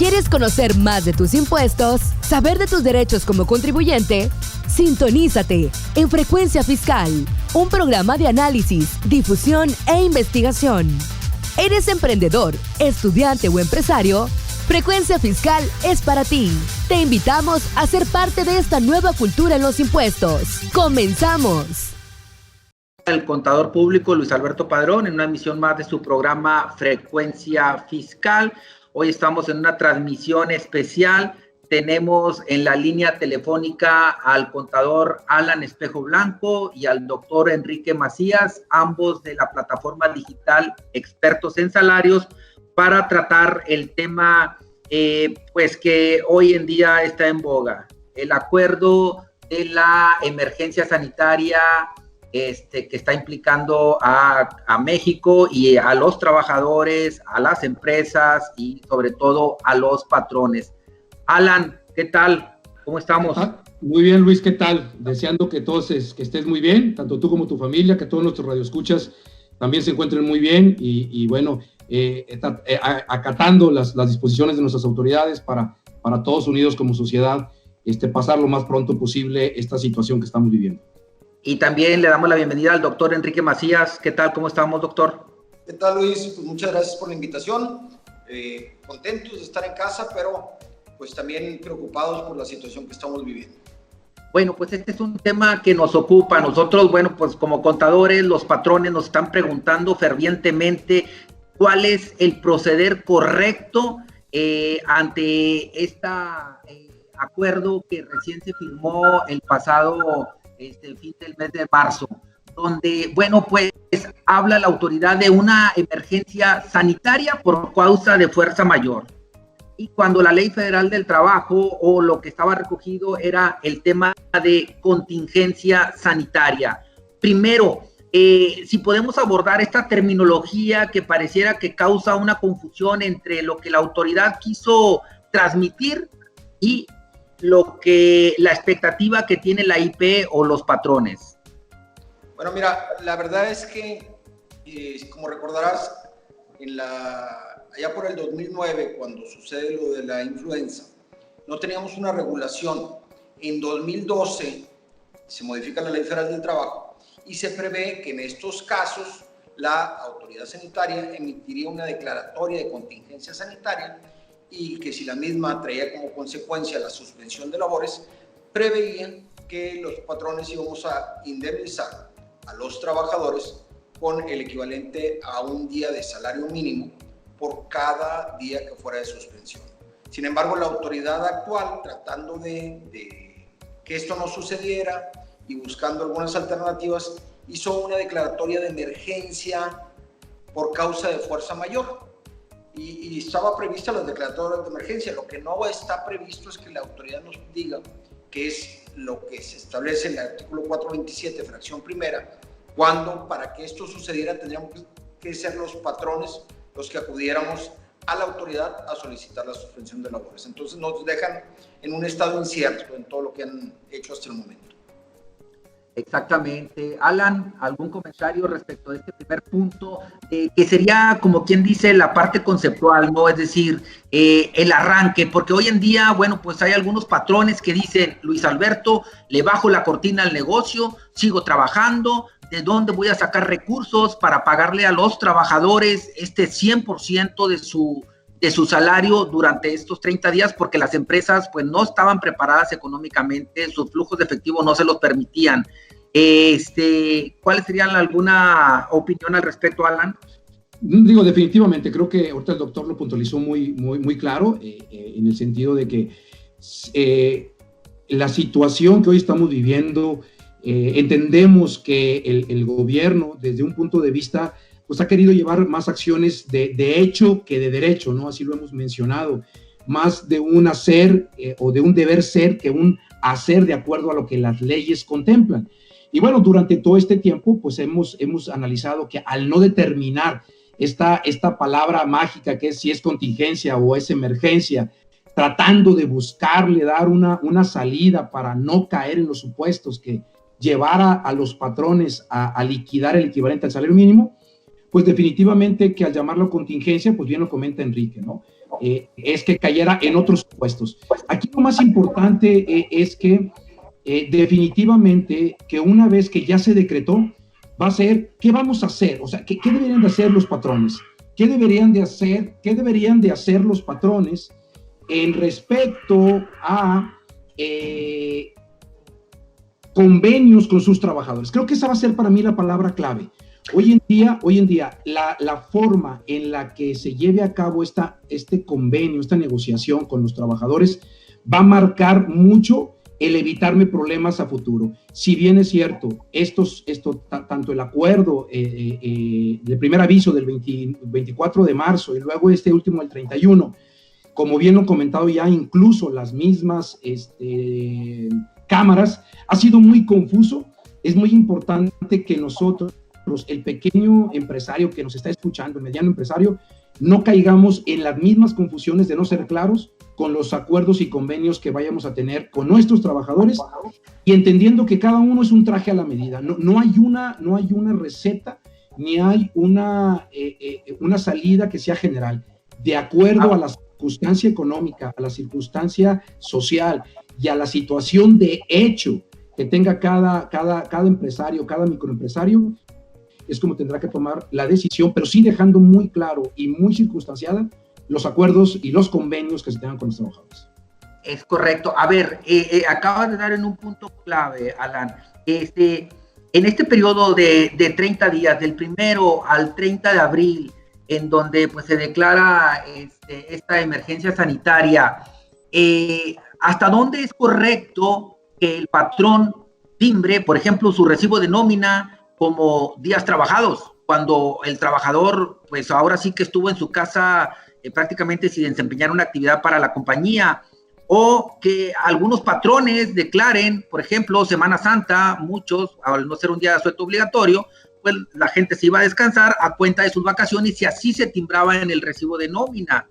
¿Quieres conocer más de tus impuestos? ¿Saber de tus derechos como contribuyente? Sintonízate en Frecuencia Fiscal, un programa de análisis, difusión e investigación. ¿Eres emprendedor, estudiante o empresario? Frecuencia Fiscal es para ti. Te invitamos a ser parte de esta nueva cultura en los impuestos. ¡Comenzamos! El contador público Luis Alberto Padrón en una emisión más de su programa Frecuencia Fiscal. Hoy estamos en una transmisión especial. Tenemos en la línea telefónica al contador Alan Espejo Blanco y al doctor Enrique Macías, ambos de la plataforma digital Expertos en Salarios, para tratar el tema pues que hoy en día está en boga, el acuerdo de la emergencia sanitaria que está implicando a México y a los trabajadores, a las empresas y sobre todo a los patrones. Alan, ¿qué tal? ¿Cómo estamos? Muy bien, Luis, ¿qué tal? Deseando que todos que estés muy bien, tanto tú como tu familia, que todos nuestros radioescuchas también se encuentren muy bien y bueno, acatando las disposiciones de nuestras autoridades para todos unidos como sociedad, pasar lo más pronto posible esta situación que estamos viviendo. Y también le damos la bienvenida al doctor Enrique Macías. ¿Qué tal? ¿Cómo estamos, doctor? ¿Qué tal, Luis? Pues muchas gracias por la invitación. Contentos de estar en casa, pero pues también preocupados por la situación que estamos viviendo. Bueno, pues este es un tema que nos ocupa. Nosotros, bueno, pues como contadores, los patrones nos están preguntando fervientemente cuál es el proceder correcto ante este acuerdo que recién se firmó el pasado fin del mes de marzo, donde, bueno, pues habla la autoridad de una emergencia sanitaria por causa de fuerza mayor. Y cuando la Ley Federal del Trabajo o lo que estaba recogido era el tema de contingencia sanitaria. Primero, si podemos abordar esta terminología que pareciera que causa una confusión entre lo que la autoridad quiso transmitir y la expectativa que tiene la IP o los patrones. Bueno, mira, la verdad es que, como recordarás, allá por el 2009, cuando sucede lo de la influenza, no teníamos una regulación. En 2012 se modifica la Ley Federal del Trabajo y se prevé que en estos casos la autoridad sanitaria emitiría una declaratoria de contingencia sanitaria y que si la misma traía como consecuencia la suspensión de labores, preveían que los patrones íbamos a indemnizar a los trabajadores con el equivalente a un día de salario mínimo por cada día que fuera de suspensión. Sin embargo, la autoridad actual, tratando de que esto no sucediera y buscando algunas alternativas, hizo una declaratoria de emergencia por causa de fuerza mayor. Y estaba prevista las declaratorias de emergencia. Lo que no está previsto es que la autoridad nos diga qué es lo que se establece en el artículo 427, fracción primera, cuando para que esto sucediera tendríamos que ser los patrones los que acudiéramos a la autoridad a solicitar la suspensión de labores. Entonces nos dejan en un estado incierto en todo lo que han hecho hasta el momento. Exactamente. Alan, ¿algún comentario respecto a este primer punto? Que sería, como quien dice, la parte conceptual, ¿no? Es decir, el arranque, porque hoy en día, bueno, pues hay algunos patrones que dicen, Luis Alberto, le bajo la cortina al negocio, sigo trabajando, ¿de dónde voy a sacar recursos para pagarle a los trabajadores 100% de su salario durante estos 30 días? Porque las empresas pues no estaban preparadas económicamente, sus flujos de efectivo no se los permitían. ¿Cuáles serían alguna opinión al respecto, Alan? Digo, definitivamente, creo que ahorita el doctor lo puntualizó muy claro, en el sentido de que la situación que hoy estamos viviendo, entendemos que el gobierno, desde un punto de vista, pues ha querido llevar más acciones de hecho que de derecho, ¿no? Así lo hemos mencionado, más de un hacer o de un deber ser que un hacer de acuerdo a lo que las leyes contemplan. Y bueno, durante todo este tiempo, pues hemos analizado que al no determinar esta palabra mágica que es si es contingencia o es emergencia, tratando de buscarle dar una salida para no caer en los supuestos que llevara a los patrones a liquidar el equivalente al salario mínimo, pues definitivamente que al llamarlo contingencia, pues bien lo comenta Enrique, ¿no? es que cayera en otros puestos. Aquí lo más importante es que definitivamente que una vez que ya se decretó, va a ser, ¿qué vamos a hacer? O sea, ¿qué deberían de hacer los patrones? ¿Qué deberían de hacer los patrones en respecto a convenios con sus trabajadores? Creo que esa va a ser para mí la palabra clave. Hoy en día, la forma en la que se lleve a cabo este convenio, esta negociación con los trabajadores, va a marcar mucho el evitarme problemas a futuro. Si bien es cierto, tanto el acuerdo de primer aviso del 24 de marzo y luego este último el 31, como bien lo he comentado ya, incluso las mismas cámaras, ha sido muy confuso. Es muy importante que nosotros, el pequeño empresario que nos está escuchando, el mediano empresario, no caigamos en las mismas confusiones de no ser claros con los acuerdos y convenios que vayamos a tener con nuestros trabajadores, y entendiendo que cada uno es un traje a la medida. No hay una receta, ni hay una salida que sea general. De acuerdo a la circunstancia económica, a la circunstancia social y a la situación de hecho que tenga cada empresario, cada microempresario, es como tendrá que tomar la decisión, pero sí dejando muy claro y muy circunstanciada los acuerdos y los convenios que se tengan con los trabajadores. Es correcto. A ver, acabas de dar en un punto clave, Alan. En este periodo de 30 días, del 1 al 30 de abril, en donde pues, se declara esta emergencia sanitaria, ¿hasta dónde es correcto que el patrón timbre, por ejemplo, su recibo de nómina como días trabajados, cuando el trabajador, pues ahora sí que estuvo en su casa prácticamente sin desempeñar una actividad para la compañía? O que algunos patrones declaren, por ejemplo, Semana Santa, muchos, al no ser un día de asueto obligatorio, pues la gente se iba a descansar a cuenta de sus vacaciones y así se timbraba en el recibo de nómina.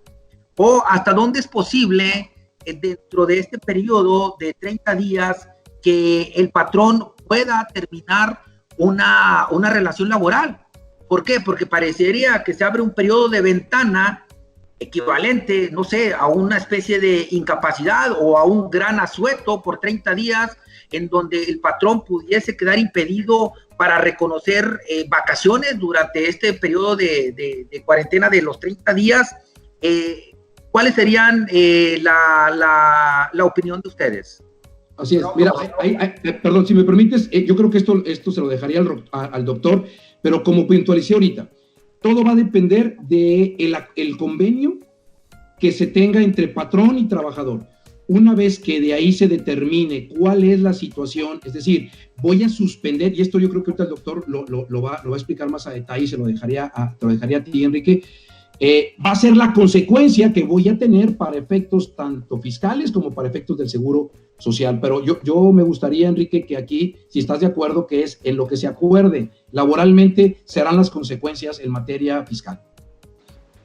O hasta dónde es posible, dentro de este periodo de 30 días, que el patrón pueda terminar una relación laboral. ¿Por qué? Porque parecería que se abre un periodo de ventana equivalente, no sé, a una especie de incapacidad o a un gran asueto por 30 días, en donde el patrón pudiese quedar impedido para reconocer vacaciones durante este periodo de cuarentena de los 30 días. ¿Cuáles serían la opinión de ustedes? Así es. Mira, perdón, si me permites, yo creo que esto se lo dejaría al doctor, pero como puntualicé ahorita, todo va a depender del convenio que se tenga entre patrón y trabajador. Una vez que de ahí se determine cuál es la situación, es decir, voy a suspender, y esto yo creo que ahorita el doctor lo va a explicar más a detalle, te lo dejaría a ti, Enrique, va a ser la consecuencia que voy a tener para efectos tanto fiscales como para efectos del seguro social. Pero yo me gustaría, Enrique, que aquí, si estás de acuerdo, que es en lo que se acuerde laboralmente serán las consecuencias en materia fiscal.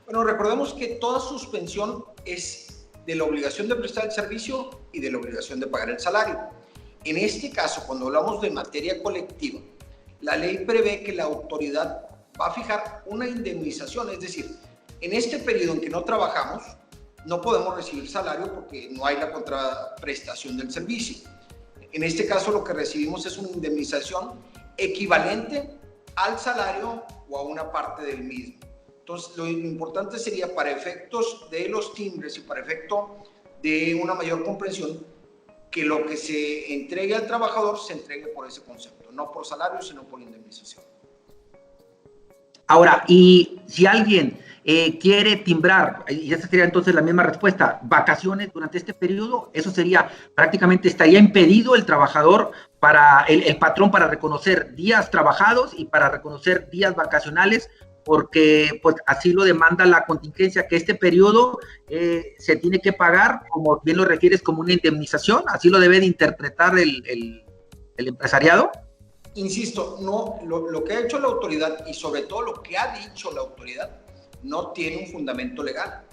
Bueno, recordemos que toda suspensión es de la obligación de prestar el servicio y de la obligación de pagar el salario. En este caso, cuando hablamos de materia colectiva, la ley prevé que la autoridad va a fijar una indemnización, es decir, en este periodo en que no trabajamos, no podemos recibir salario porque no hay la contraprestación del servicio. En este caso, lo que recibimos es una indemnización equivalente al salario o a una parte del mismo. Entonces, lo importante sería, para efectos de los timbres y para efecto de una mayor comprensión, que lo que se entregue al trabajador se entregue por ese concepto, no por salario, sino por indemnización. Ahora, y si alguien quiere timbrar, y esa sería entonces la misma respuesta, vacaciones durante este periodo, eso sería, prácticamente estaría impedido el trabajador, el patrón, para reconocer días trabajados y para reconocer días vacacionales, porque pues así lo demanda la contingencia, que este periodo se tiene que pagar, como bien lo refieres, como una indemnización. Así lo debe de interpretar el empresariado. Insisto, no, lo que ha hecho la autoridad y sobre todo lo que ha dicho la autoridad no tiene un fundamento legal.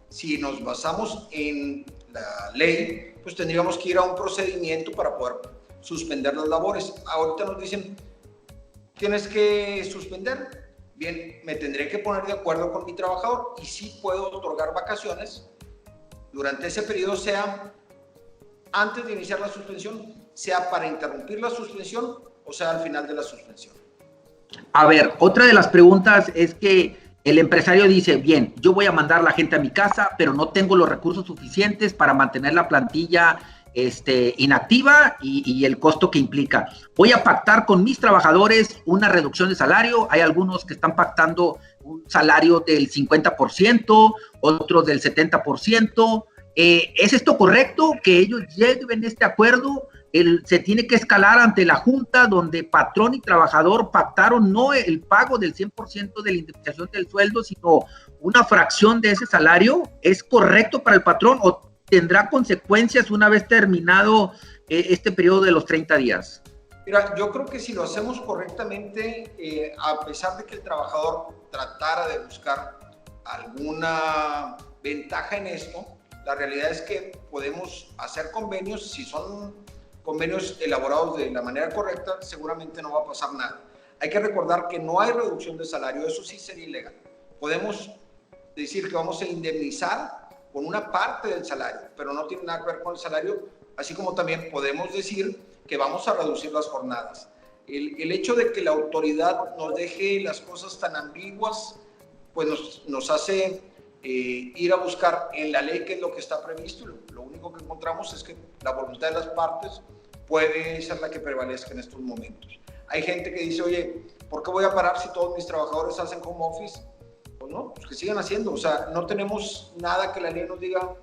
Si nos basamos en la ley, pues tendríamos que ir a un procedimiento para poder suspender las labores. Ahorita nos dicen, tienes que suspender, bien, me tendré que poner de acuerdo con mi trabajador y sí puedo otorgar vacaciones durante ese periodo, sea antes de iniciar la suspensión, sea para interrumpir la suspensión o sea al final de la suspensión. A ver, otra de las preguntas es que el empresario dice, bien, yo voy a mandar a la gente a mi casa, pero no tengo los recursos suficientes para mantener la plantilla inactiva y el costo que implica. Voy a pactar con mis trabajadores una reducción de salario. Hay algunos que están pactando un salario del 50%, otros del 70%. ¿Es esto correcto? Que ellos lleguen a este acuerdo. Se tiene que escalar ante la junta donde patrón y trabajador pactaron no el pago del 100% de la indemnización del sueldo, sino una fracción de ese salario. ¿Es correcto para el patrón o tendrá consecuencias una vez terminado este periodo de los 30 días? Mira, yo creo que si lo hacemos correctamente, a pesar de que el trabajador tratara de buscar alguna ventaja en esto, la realidad es que podemos hacer convenios. Si son convenios elaborados de la manera correcta, seguramente no va a pasar nada. Hay que recordar que no hay reducción de salario, eso sí sería ilegal. Podemos decir que vamos a indemnizar con una parte del salario, pero no tiene nada que ver con el salario, así como también podemos decir que vamos a reducir las jornadas. El hecho de que la autoridad nos deje las cosas tan ambiguas, pues nos hace ir a buscar en la ley qué es lo que está previsto. Lo único que encontramos es que la voluntad de las partes puede ser la que prevalezca en estos momentos. Hay gente que dice, oye, ¿por qué voy a parar si todos mis trabajadores hacen home office? Pues no, pues que sigan haciendo. O sea, no tenemos nada que la ley nos diga.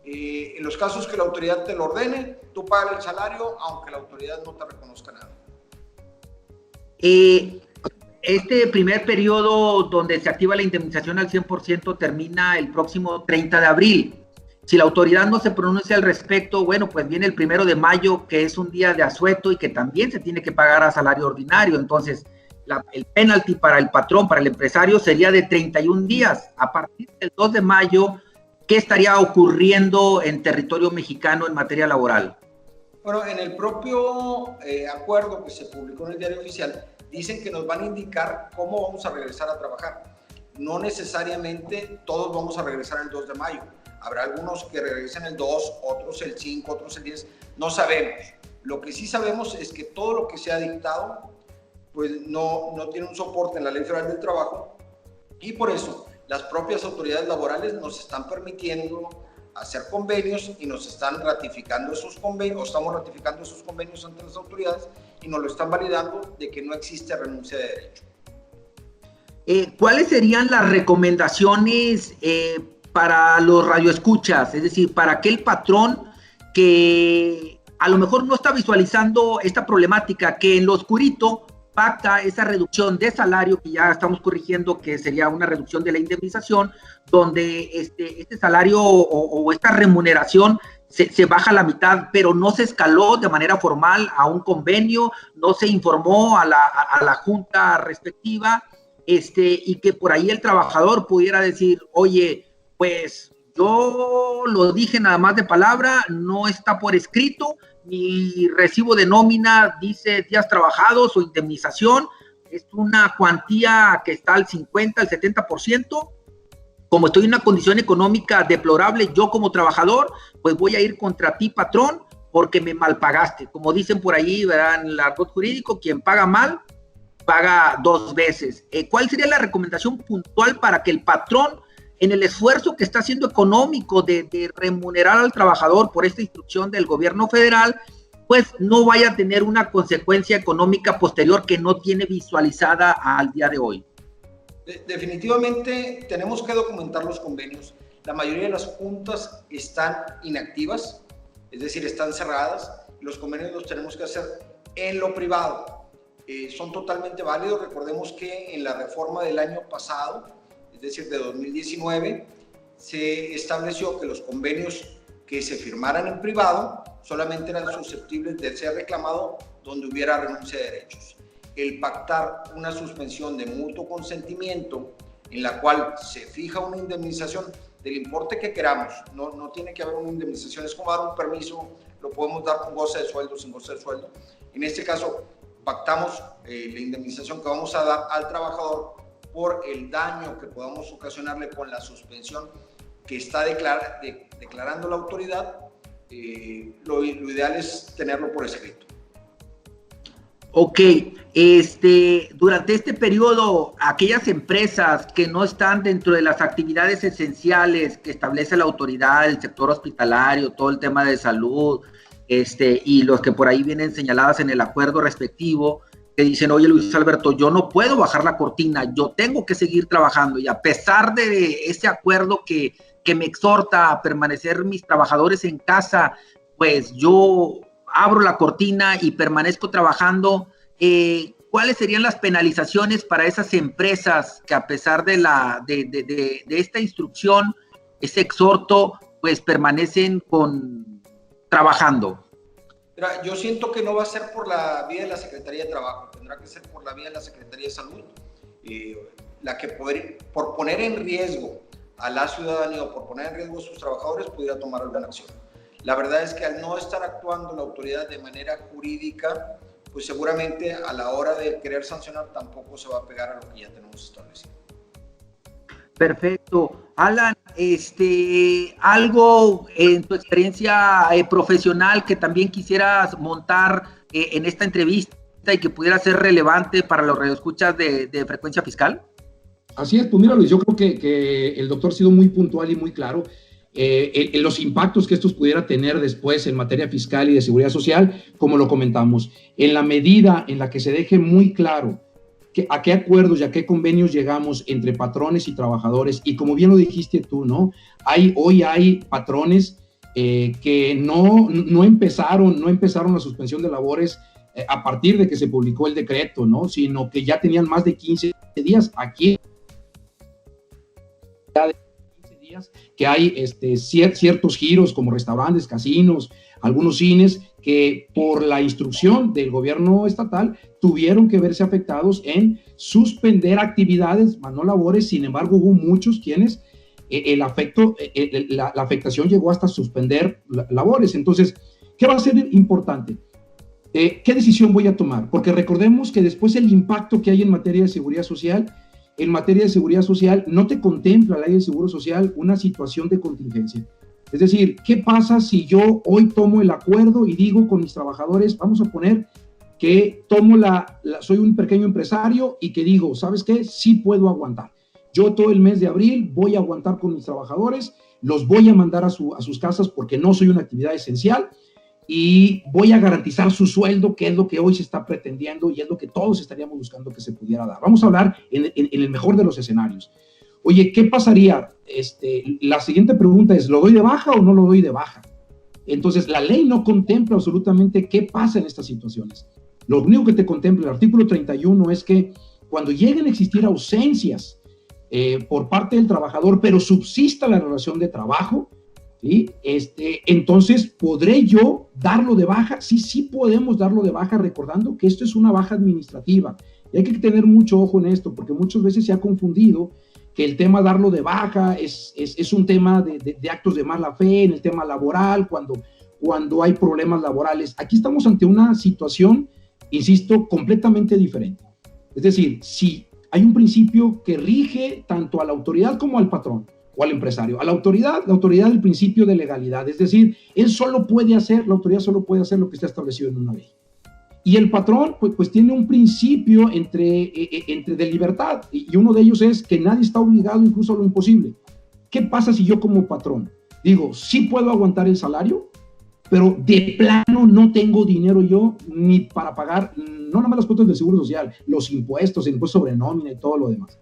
En los casos que la autoridad te lo ordene, tú pagas el salario, aunque la autoridad no te reconozca nada. Este primer periodo donde se activa la indemnización al 100% termina el próximo 30 de abril. Si la autoridad no se pronuncia al respecto, bueno, pues viene el 1 de mayo, que es un día de asueto y que también se tiene que pagar a salario ordinario. Entonces, el penalty para el patrón, para el empresario, sería de 31 días. A partir del 2 de mayo, ¿qué estaría ocurriendo en territorio mexicano en materia laboral? Bueno, en el propio acuerdo que se publicó en el Diario Oficial, dicen que nos van a indicar cómo vamos a regresar a trabajar. No necesariamente todos vamos a regresar el 2 de mayo. Habrá algunos que regresen el 2, otros el 5, otros el 10. No sabemos. Lo que sí sabemos es que todo lo que se ha dictado pues no tiene un soporte en la Ley Federal del Trabajo, y por eso las propias autoridades laborales nos están permitiendo hacer convenios y nos están ratificando esos convenios, o estamos ratificando esos convenios ante las autoridades y nos lo están validando de que no existe renuncia de derecho. ¿Cuáles serían las recomendaciones para los radioescuchas? Es decir, para aquel patrón que a lo mejor no está visualizando esta problemática, que en lo oscurito pacta esa reducción de salario, que ya estamos corrigiendo, que sería una reducción de la indemnización, donde este salario o esta remuneración se baja a la mitad, pero no se escaló de manera formal a un convenio, no se informó a la junta respectiva, y que por ahí el trabajador pudiera decir, oye, pues yo lo dije nada más de palabra, no está por escrito, mi recibo de nómina dice días trabajados o indemnización, es una cuantía que está al 50, al 70%, como estoy en una condición económica deplorable, yo como trabajador, pues voy a ir contra ti, patrón, porque me malpagaste. Como dicen por ahí, ¿verdad? En el argot jurídico, quien paga mal, paga 2 veces. ¿Cuál sería la recomendación puntual para que el patrón, en el esfuerzo que está haciendo económico de remunerar al trabajador por esta instrucción del gobierno federal, pues no vaya a tener una consecuencia económica posterior que no tiene visualizada al día de hoy? Definitivamente tenemos que documentar los convenios. La mayoría de las juntas están inactivas, es decir, están cerradas. Los convenios los tenemos que hacer en lo privado. Son totalmente válidos. Recordemos que en la reforma del año pasado, es decir, de 2019, se estableció que los convenios que se firmaran en privado solamente eran susceptibles de ser reclamados donde hubiera renuncia de derechos. El pactar una suspensión de mutuo consentimiento en la cual se fija una indemnización del importe que queramos, no tiene que haber una indemnización, es como dar un permiso, lo podemos dar con goce de sueldo, sin goce de sueldo. En este caso, pactamos la indemnización que vamos a dar al trabajador por el daño que podamos ocasionarle con la suspensión que está declarando la autoridad, lo ideal es tenerlo por escrito. Ok, durante este periodo, aquellas empresas que no están dentro de las actividades esenciales que establece la autoridad, el sector hospitalario, todo el tema de salud, y los que por ahí vienen señaladas en el acuerdo respectivo, que dicen, oye Luis Alberto, yo no puedo bajar la cortina, yo tengo que seguir trabajando, y a pesar de ese acuerdo que me exhorta a permanecer mis trabajadores en casa, pues yo abro la cortina y permanezco trabajando. ¿Cuáles serían las penalizaciones para esas empresas que a pesar de esta instrucción, ese exhorto, pues permanecen trabajando? Mira, yo siento que no va a ser por la vía de la Secretaría de Trabajo, tendrá que ser por la vía de la Secretaría de Salud, la que por poner en riesgo a la ciudadanía o por poner en riesgo a sus trabajadores pudiera tomar alguna acción. La verdad es que al no estar actuando la autoridad de manera jurídica, pues seguramente a la hora de querer sancionar tampoco se va a pegar a lo que ya tenemos establecido. Perfecto. Alan, algo en tu experiencia profesional que también quisieras montar en esta entrevista y que pudiera ser relevante para los radioescuchas de Frecuencia Fiscal. Así es, pues mira Luis, yo creo que el doctor ha sido muy puntual y muy claro en los impactos que estos pudiera tener después en materia fiscal y de seguridad social, como lo comentamos, en la medida en la que se deje muy claro a qué acuerdos y a qué convenios llegamos entre patrones y trabajadores, y como bien lo dijiste tú, ¿no? Hoy hay patrones que no empezaron la suspensión de labores a partir de que se publicó el decreto, ¿no? Sino que ya tenían más de 15 días aquí. Que hay ciertos giros como restaurantes, casinos, algunos cines que por la instrucción del gobierno estatal tuvieron que verse afectados en suspender actividades, más no labores. Sin embargo, hubo muchos quienes la afectación llegó hasta suspender labores. Entonces, ¿qué va a ser importante? ¿Qué decisión voy a tomar? Porque recordemos que después el impacto que hay en materia de seguridad social, no te contempla la ley de seguro social una situación de contingencia. Es decir, ¿qué pasa si yo hoy tomo el acuerdo y digo con mis trabajadores, vamos a poner que soy un pequeño empresario y que digo, ¿sabes qué? Sí puedo aguantar. Yo todo el mes de abril voy a aguantar con mis trabajadores, los voy a mandar a sus casas porque no soy una actividad esencial, y voy a garantizar su sueldo, que es lo que hoy se está pretendiendo y es lo que todos estaríamos buscando que se pudiera dar. Vamos a hablar en el mejor de los escenarios. Oye, ¿qué pasaría? La siguiente pregunta es, ¿lo doy de baja o no lo doy de baja? Entonces, la ley no contempla absolutamente qué pasa en estas situaciones. Lo único que te contempla el artículo 31 es que cuando lleguen a existir ausencias por parte del trabajador, pero subsista la relación de trabajo, ¿sí? Entonces, ¿podré yo darlo de baja? Sí podemos darlo de baja, recordando que esto es una baja administrativa. Y hay que tener mucho ojo en esto, porque muchas veces se ha confundido que el tema darlo de baja es un tema de actos de mala fe, en el tema laboral, cuando hay problemas laborales. Aquí estamos ante una situación, insisto, completamente diferente. Es decir, si hay un principio que rige tanto a la autoridad como al patrón o al empresario. A la autoridad del principio de legalidad, es decir, la autoridad solo puede hacer lo que está establecido en una ley. Y el patrón, pues tiene un principio de libertad, y uno de ellos es que nadie está obligado incluso a lo imposible. ¿Qué pasa si yo como patrón digo, sí puedo aguantar el salario, pero de plano no tengo dinero yo ni para pagar, no nada más las cuotas del Seguro Social, los impuestos, el impuesto sobre nómina y todo lo demás?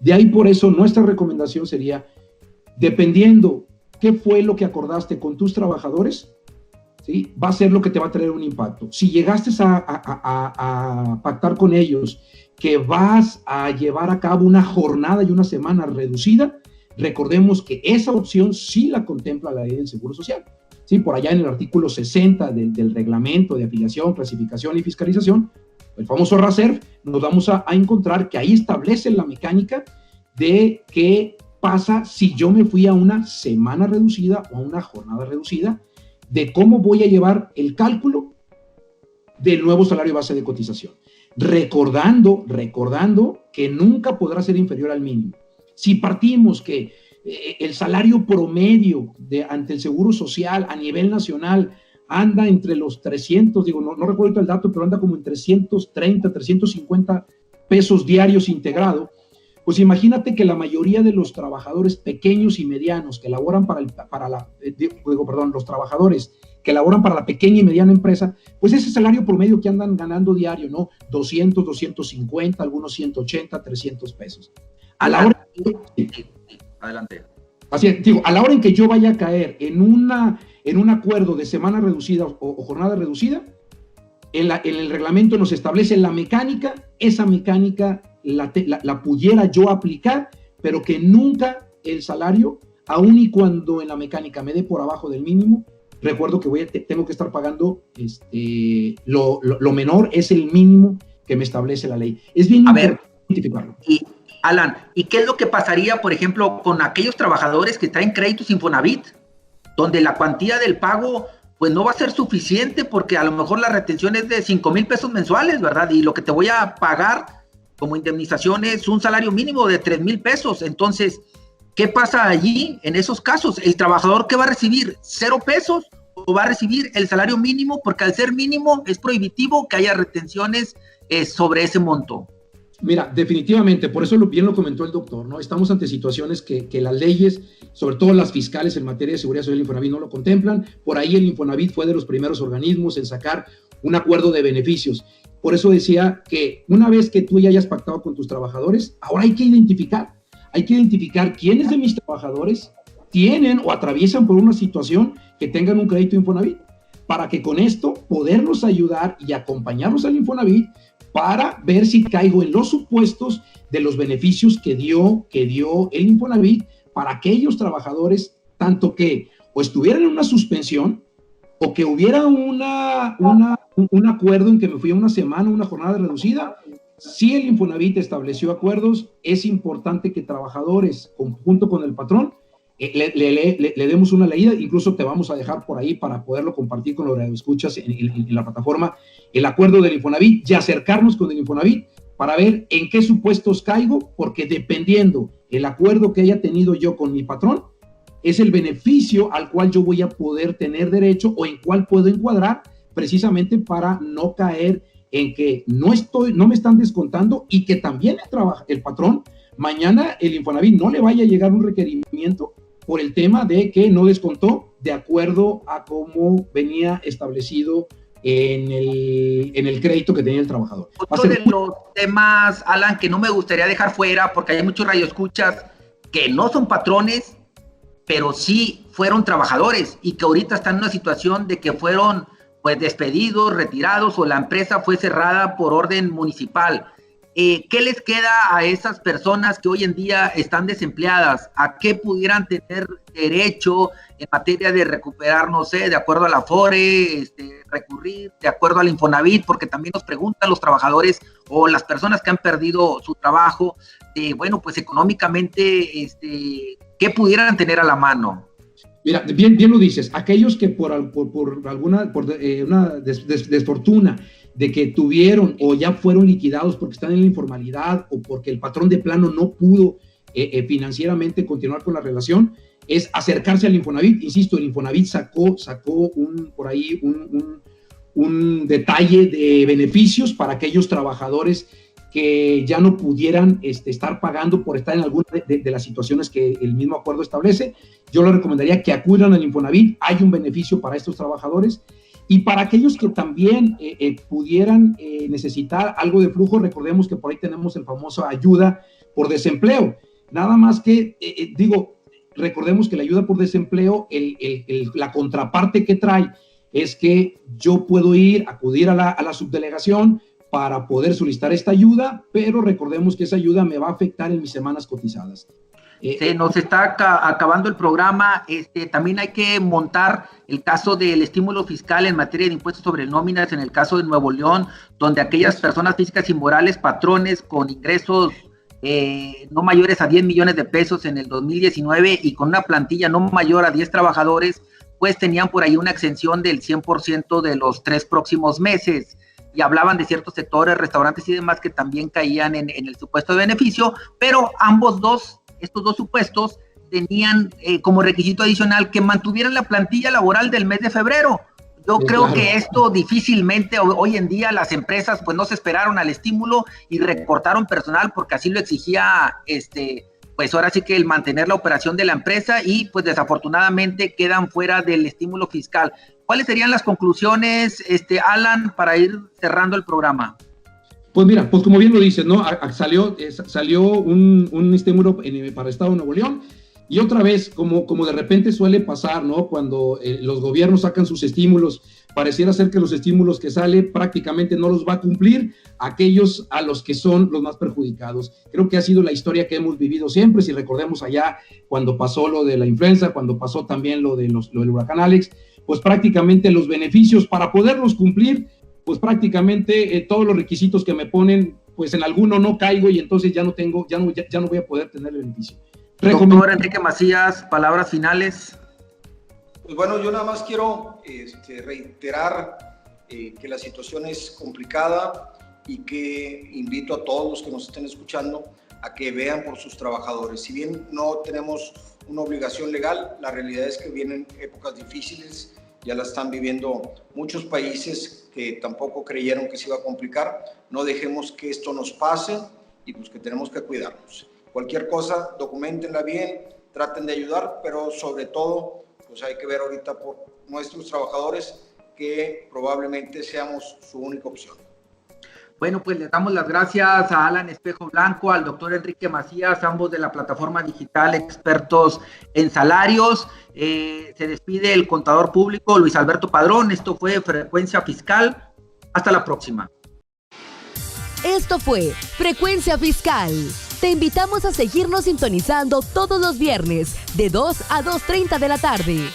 De ahí por eso nuestra recomendación sería, dependiendo qué fue lo que acordaste con tus trabajadores, ¿sí? Va a ser lo que te va a traer un impacto. Si llegaste a pactar con ellos que vas a llevar a cabo una jornada y una semana reducida, recordemos que esa opción sí la contempla la ley del Seguro Social. ¿Sí? Por allá en el artículo 60 del reglamento de afiliación, clasificación y fiscalización, el famoso RASERF, nos vamos a encontrar que ahí establece la mecánica de qué pasa si yo me fui a una semana reducida o a una jornada reducida, de cómo voy a llevar el cálculo del nuevo salario base de cotización. Recordando que nunca podrá ser inferior al mínimo. Si partimos que el salario promedio ante el Seguro Social a nivel nacional anda entre los 300, no recuerdo el dato, pero anda como en 330, 350 pesos diarios integrado, pues imagínate que la mayoría de los trabajadores pequeños y medianos que laboran los trabajadores que laboran para la pequeña y mediana empresa, pues ese salario promedio que andan ganando diario, ¿no? 200, 250, algunos 180, 300 pesos. A la hora... Adelante. Así es, a la hora en que yo vaya a caer en un acuerdo de semana reducida o jornada reducida, en el reglamento nos establece la mecánica, esa mecánica la pudiera yo aplicar, pero que nunca el salario, aun y cuando en la mecánica me dé por abajo del mínimo, recuerdo que tengo que estar pagando lo menor, es el mínimo que me establece la ley. Es bien importante identificarlo. Alan, ¿y qué es lo que pasaría, por ejemplo, con aquellos trabajadores que traen créditos Infonavit, donde la cuantía del pago pues no va a ser suficiente porque a lo mejor la retención es de 5,000 pesos mensuales, ¿verdad? Y lo que te voy a pagar como indemnización es un salario mínimo de 3,000 pesos. Entonces, ¿qué pasa allí en esos casos? ¿El trabajador qué va a recibir? ¿0 pesos? ¿O va a recibir el salario mínimo? Porque al ser mínimo es prohibitivo que haya retenciones sobre ese monto. Mira, definitivamente, por eso bien lo comentó el doctor, ¿no? Estamos ante situaciones que las leyes, sobre todo las fiscales en materia de seguridad social del Infonavit, no lo contemplan. Por ahí el Infonavit fue de los primeros organismos en sacar un acuerdo de beneficios. Por eso decía que una vez que tú ya hayas pactado con tus trabajadores, ahora hay que identificar quiénes de mis trabajadores tienen o atraviesan por una situación que tengan un crédito Infonavit, para que con esto poderlos ayudar y acompañarlos al Infonavit para ver si caigo en los supuestos de los beneficios que dio el Infonavit para aquellos trabajadores, tanto que o estuvieran en una suspensión o que hubiera un acuerdo en que me fui a una semana, una jornada reducida. Si el Infonavit estableció acuerdos, es importante que trabajadores, junto con el patrón, le demos una leída. Incluso te vamos a dejar por ahí para poderlo compartir con los radioescuchas en la plataforma, el acuerdo del Infonavit, y acercarnos con el Infonavit para ver en qué supuestos caigo, porque dependiendo el acuerdo que haya tenido yo con mi patrón, es el beneficio al cual yo voy a poder tener derecho o en cuál puedo encuadrar, precisamente para no caer en que no me están descontando y que también el patrón, mañana el Infonavit no le vaya a llegar un requerimiento por el tema de que no descontó de acuerdo a cómo venía establecido en el crédito que tenía el trabajador. Otro de los temas, Alan, que no me gustaría dejar fuera, porque hay muchos radioescuchas que no son patrones, pero sí fueron trabajadores y que ahorita están en una situación de que fueron pues despedidos, retirados, o la empresa fue cerrada por orden municipal. ¿Qué les queda a esas personas que hoy en día están desempleadas? ¿A qué pudieran tener derecho en materia de recuperar, no sé, de acuerdo a la FORE, recurrir, de acuerdo al Infonavit? Porque también nos preguntan los trabajadores o las personas que han perdido su trabajo, bueno, pues económicamente, ¿qué pudieran tener a la mano? Mira, bien lo dices, aquellos que por una desfortuna de que tuvieron o ya fueron liquidados porque están en la informalidad o porque el patrón de plano no pudo financieramente continuar con la relación, es acercarse al Infonavit. Insisto, el Infonavit sacó un detalle de beneficios para aquellos trabajadores que ya no pudieran estar pagando por estar en alguna de las situaciones que el mismo acuerdo establece. Yo les recomendaría que acudan al Infonavit. Hay un beneficio para estos trabajadores. Y para aquellos que también pudieran necesitar algo de flujo, recordemos que por ahí tenemos el famoso ayuda por desempleo. Nada más que, recordemos que la ayuda por desempleo, la contraparte que trae es que yo puedo acudir a la subdelegación para poder solicitar esta ayuda, pero recordemos que esa ayuda me va a afectar en mis semanas cotizadas. Se nos está acabando el programa. También hay que montar el caso del estímulo fiscal en materia de impuestos sobre nóminas en el caso de Nuevo León, donde aquellas personas físicas y morales, patrones con ingresos no mayores a 10 millones de pesos en el 2019 y con una plantilla no mayor a 10 trabajadores, pues tenían por ahí una exención del 100% de los 3 próximos meses. y hablaban de ciertos sectores, restaurantes y demás que también caían en el supuesto de beneficio, pero estos dos supuestos tenían como requisito adicional que mantuvieran la plantilla laboral del mes de febrero. Yo creo que esto difícilmente, hoy en día las empresas pues no se esperaron al estímulo y recortaron personal porque así lo exigía pues ahora sí que el mantener la operación de la empresa, y pues desafortunadamente quedan fuera del estímulo fiscal. ¿Cuáles serían las conclusiones, Alan, para ir cerrando el programa? Pues mira, pues como bien lo dices, ¿no? Salió un estímulo para el Estado de Nuevo León. Y otra vez, como de repente suele pasar, ¿no? Cuando los gobiernos sacan sus estímulos, pareciera ser que los estímulos que sale prácticamente no los va a cumplir aquellos a los que son los más perjudicados. Creo que ha sido la historia que hemos vivido siempre. Si recordemos allá cuando pasó lo de la influenza, cuando pasó también lo del huracán Alex, pues prácticamente los beneficios para poderlos cumplir, pues prácticamente todos los requisitos que me ponen, pues en alguno no caigo y entonces ya no voy a poder tener el beneficio. Doctor Enrique Macías, palabras finales. Pues bueno, yo nada más quiero reiterar que la situación es complicada y que invito a todos los que nos estén escuchando a que vean por sus trabajadores. Si bien no tenemos una obligación legal, la realidad es que vienen épocas difíciles, ya la están viviendo muchos países que tampoco creyeron que se iba a complicar. No dejemos que esto nos pase y pues que tenemos que cuidarnos. Cualquier cosa, documentenla bien, traten de ayudar, pero sobre todo, pues hay que ver ahorita por nuestros trabajadores que probablemente seamos su única opción. Bueno, pues les damos las gracias a Alan Espejo Blanco, al doctor Enrique Macías, ambos de la plataforma digital expertos en salarios. Se despide el contador público Luis Alberto Padrón. Esto fue Frecuencia Fiscal. Hasta la próxima. Esto fue Frecuencia Fiscal. Te invitamos a seguirnos sintonizando todos los viernes de 2 a 2:30 de la tarde.